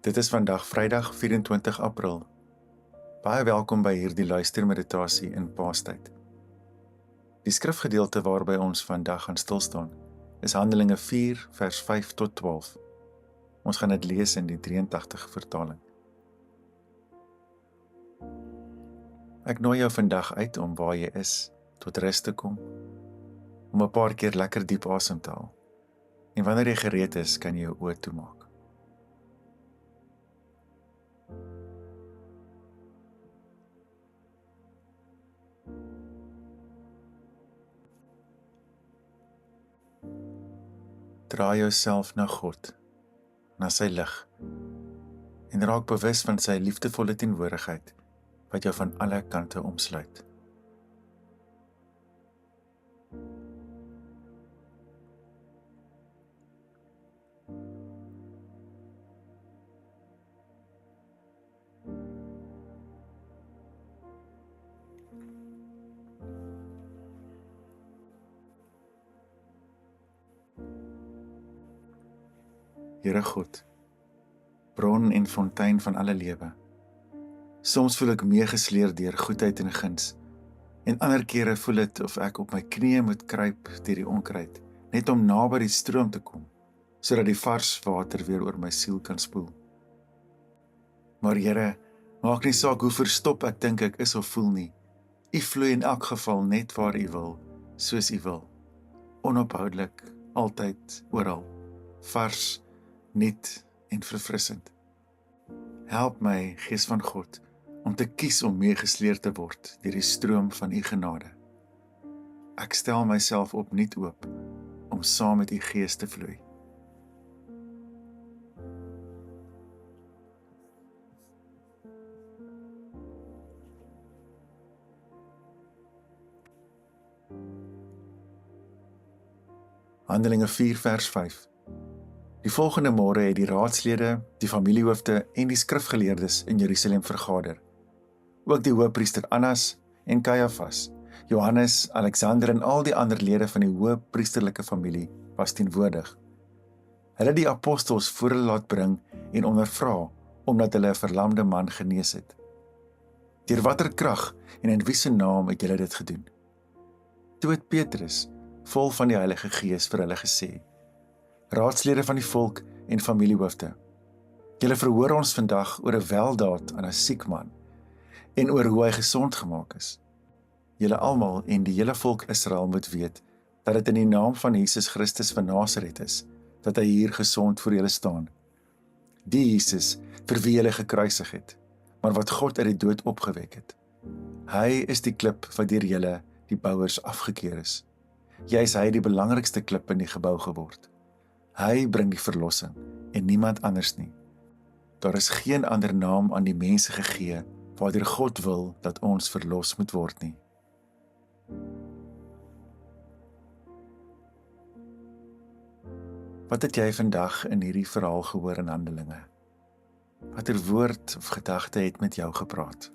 Dit is vandag Vrydag 24 April. Baie welkom by hierdie luistermeditasie in Paastyd. Die skrifgedeelte waarby ons vandag gaan stilstaan, is Handelinge 4 vers 5 tot 12. Ons gaan dit lees in die 83 vertaling. Ek nooi jou vandag uit om waar jy is, tot rus te kom, om 'n paar keer lekker diep asem te haal. En wanneer jy gereed is, kan jy jou oë toemaak. Draai jouself na God, na sy lig, en raak bewus van sy liefdevolle teenwoordigheid, wat jou van alle kante omsluit. Here God, bron en fontein van alle lewe. Soms voel ek meegesleer deur goedheid en guns, en ander kere voel dit of ek op my knieë moet kruip deur die onkruid, net om naby die stroom te kom, sodat die vars water weer oor my siel kan spoel. Maar Here, maak nie saak hoe verstop ek dink ek is of voel nie. U vloei in elk geval net waar U wil, soos U wil. Onophoudelik, altyd, oral, vars, nuut en verfrissend. Help my, Gees van God, om te kies om meegesleer te word deur die stroom van U genade. Ek stel myself opnuut oop om saam met U Gees te vloei. Handelinge 4 vers 5. Die volgende môre het die raadslede, die familiehoofde en die skrifgeleerdes in Jerusalem vergader. Ook die hoëpriester Annas en Kajafas, Johannes, Alexander en al die ander lede van die hoëpriesterlike familie was teenwoordig. Hulle het die apostels voor hulle laat bring en ondervra, omdat hulle 'n verlamde man genees het. Deur watter krag en in wie se naam het julle dit gedoen? Toe het Petrus, vol van die Heilige Gees, vir hulle gesê: Raadslede van die volk en familiehoofde, julle verhoor ons vandag oor 'n weldaad aan 'n siek man en oor hoe hy gesond gemaak is. Julle almal en die hele volk Israel moet weet dat dit in die naam van Jesus Christus van Nasaret is, dat hy hier gesond voor julle staan. Die Jesus vir wie julle gekruisig het, maar wat God uit die dood opgewek het. Hy is die klip wat deur julle, die bouers, afgekeur is. Jy's hy die belangrikste klip in die gebou geword. Hy bring die verlossing en niemand anders nie. Daar is geen ander naam aan die mense gegee waardeur God wil dat ons verlos moet word nie. Wat het jy vandag in hierdie verhaal gehoor in Handelinge? Watter woord of gedagte het met jou gepraat?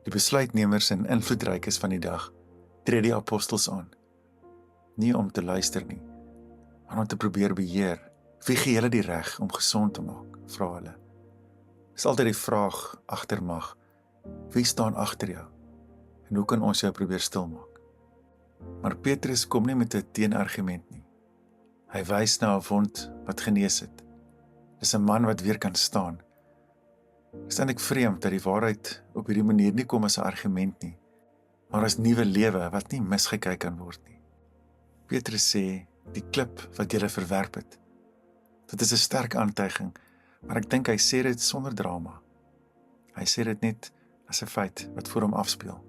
Die besluitnemers en invloedrykes van die dag tree die apostels aan. Nie om te luister nie, maar om te probeer beheer. Wie gee julle die reg om gesond te maak, vra hulle. Dis altyd die vraag agter mag. Wie staan agter jou? En hoe kan ons jou probeer stilmaak? Maar Petrus kom nie met 'n teenargument nie. Hy wys na 'n wond wat genees het. Dis 'n man wat weer kan staan. Dit is eintlik vreemd dat die waarheid op hierdie manier nie kom as 'n argument nie, maar as nuwe lewe wat nie misgekyk kan word nie. Petrus sê, die klip wat julle verwerp het. Dit is 'n sterk aantuiging, maar ek dink hy sê dit sonder drama. Hy sê dit net as 'n feit wat voor hom afspeel.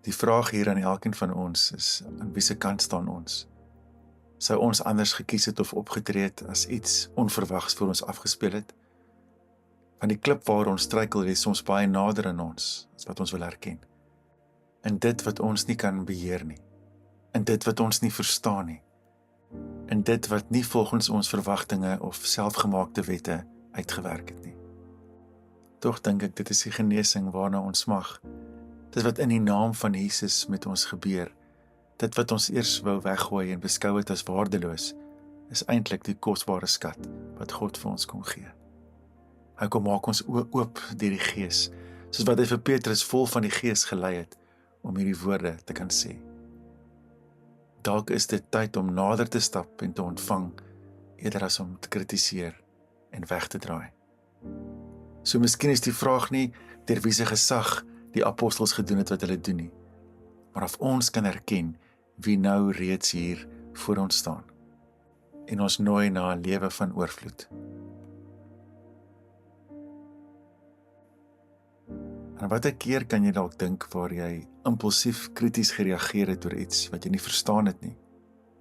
Die vraag hier aan elkeen van ons is, aan wie se kant staan ons? Sou ons anders gekies het of opgetree het as iets onverwags voor ons afgespeel het? Want die klip waar ons struikel is soms baie nader aan ons, as wat ons wil herken. In dit wat ons nie kan beheer nie. In dit wat ons nie verstaan nie. In dit wat nie volgens ons verwagtinge of selfgemaakte wette uitgewerk het nie. Tog dink ek dit is die genesing waarna ons smag. Dit wat in die naam van Jesus met ons gebeur, dit wat ons eers wou weggooi en beskou het as waardeloos, is eintlik die kosbare skat wat God vir ons kom gee. Hy kom maak ons oë oop deur die Gees, soos wat hy vir Petrus vol van die Gees gelei het, om hierdie woorde te kan sê. Dalk is dit tyd om nader te stap en te ontvang, eerder as om te kritiseer en weg te draai. So miskien is die vraag nie, deur wie se gesag die apostels gedoen het wat hulle doen nie, maar of ons kan erken wie nou reeds hier voor ons staan en ons nooi na 'n lewe van oorvloed. En watter keer kan jy dalk dink waar jy impulsief krities gereageer het oor iets wat jy nie verstaan het nie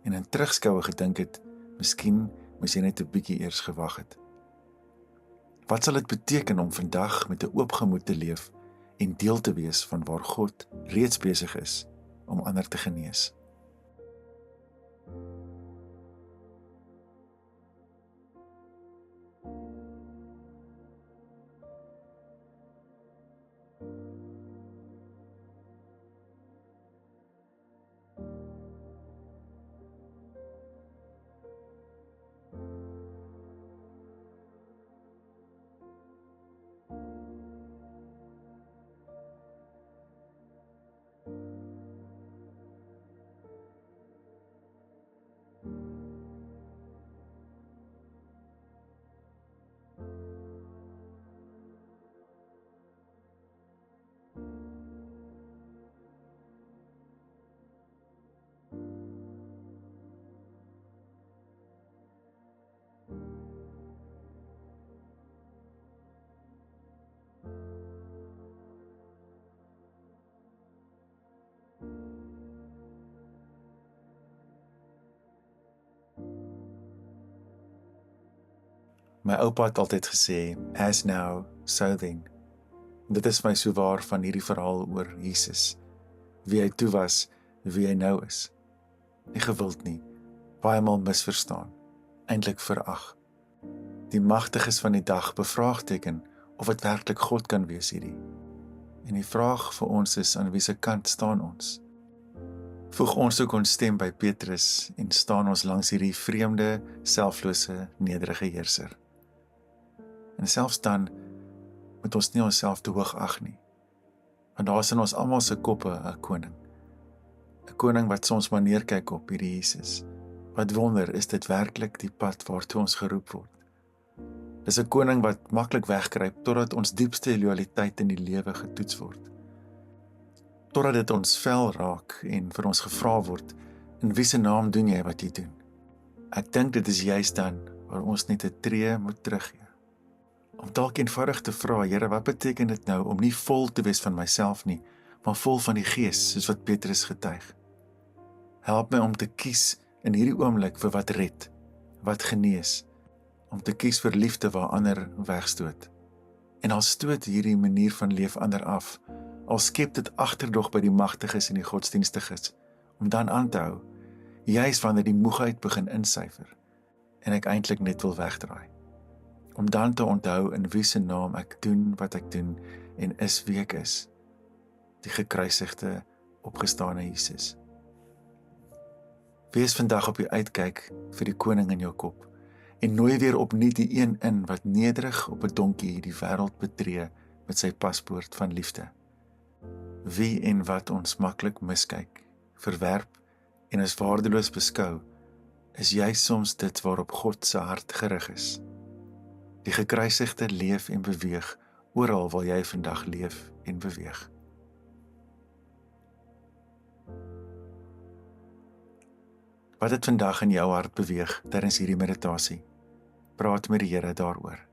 en in terugskoue gedink het, miskien moes jy net 'n bietjie eers gewag het. Wat sal dit beteken om vandag met 'n oop gemoed te leef en deel te wees van waar God reeds besig is om ander te genees? My oupa het altyd gesê, as now, so then. Dit is my so waar van hierdie verhaal oor Jesus. Wie hy toe was, wie hy nou is. Nie gewild nie, baie maal misverstaan, eintlik verag. Die magtiges van die dag bevraagteken of dit werklik God kan wees hierdie. En die vraag vir ons is, aan wie se kant staan ons? Voeg ons ook ons stem by Petrus en staan ons langs hierdie vreemde, selflose, nederige heerser. En selfs dan moet ons nie onsself te hoog ag nie. Want daar is in ons almal se koppe 'n koning. 'n Koning wat soms maar neerkyk op hierdie Jesus. Wat wonder, is dit werklik die pad waartoe ons geroep word? Dis 'n koning wat maklik wegkruip totdat ons diepste loyaliteit in die lewe getoets word. Totdat dit ons vel raak en vir ons gevra word, in wie se naam doen jy wat jy doen? Ek dink dit is juist dan waar ons net 'n tree moet teruggee. Om dalk eenvoudig te vra, Here, wat beteken dit nou om nie vol te wees van myself nie, maar vol van die Gees, soos wat Petrus getuig. Help my om te kies in hierdie oomblik vir wat red, wat genees, om te kies vir liefde waar ander wegstoot. En al stoot hierdie manier van leef ander af, al skep dit agterdog by die magtiges en die godsdienstiges, om dan aan te hou, juis wanneer die moegheid begin insyfer, en ek eintlik net wil wegdraai. Om dan te onthou in wie se naam ek doen wat ek doen en is wie ek is, die gekruisigde, opgestane Jesus. Wees vandag op die uitkyk vir die koning in jou kop en nooi weer opnuut die een in wat nederig op 'n donkie die wêreld betree met sy paspoort van liefde. Wie en wat ons maklik miskyk, verwerp en as waardeloos beskou, is juis soms dit waarop God se hart gerig is. Die gekruisigde leef en beweeg oral waar jy vandag leef en beweeg. Wat het vandag in jou hart beweeg tydens hierdie meditasie? Praat met die Here daaroor.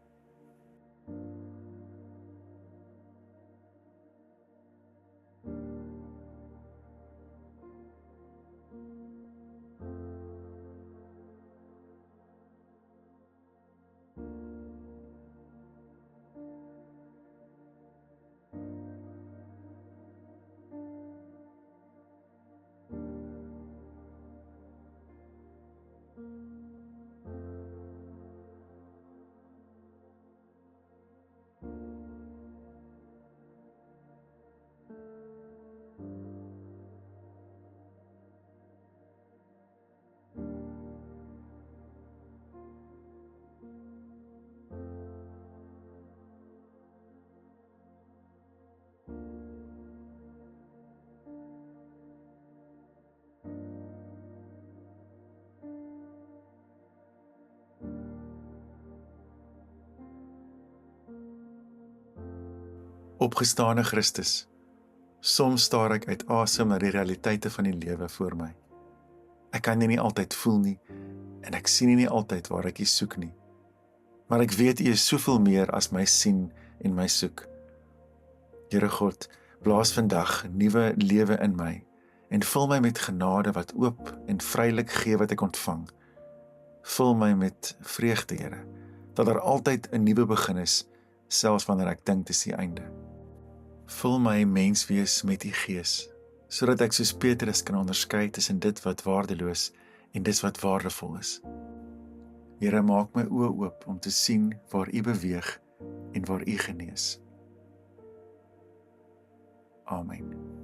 Opgestane Christus, soms staar ek uit asem na die realiteite van die lewe voor my. Ek kan dit nie altyd voel nie, en ek sien nie altyd waar ek U soek nie. Maar ek weet U is soveel meer as my sien en my soek. Here God, blaas vandag nuwe lewe in my, en vul my met genade wat oop en vrylik gee wat ek ontvang. Vul my met vreugde, Here, dat daar altyd 'n nuwe begin is, selfs wanneer ek dink dis die einde. Vul my menswees met U Gees, sodat ek soos Petrus kan onderskei tussen dit wat waardeloos en dit wat waardevol is. Here, maak my oë oop om te sien waar U beweeg en waar U genees. Amen.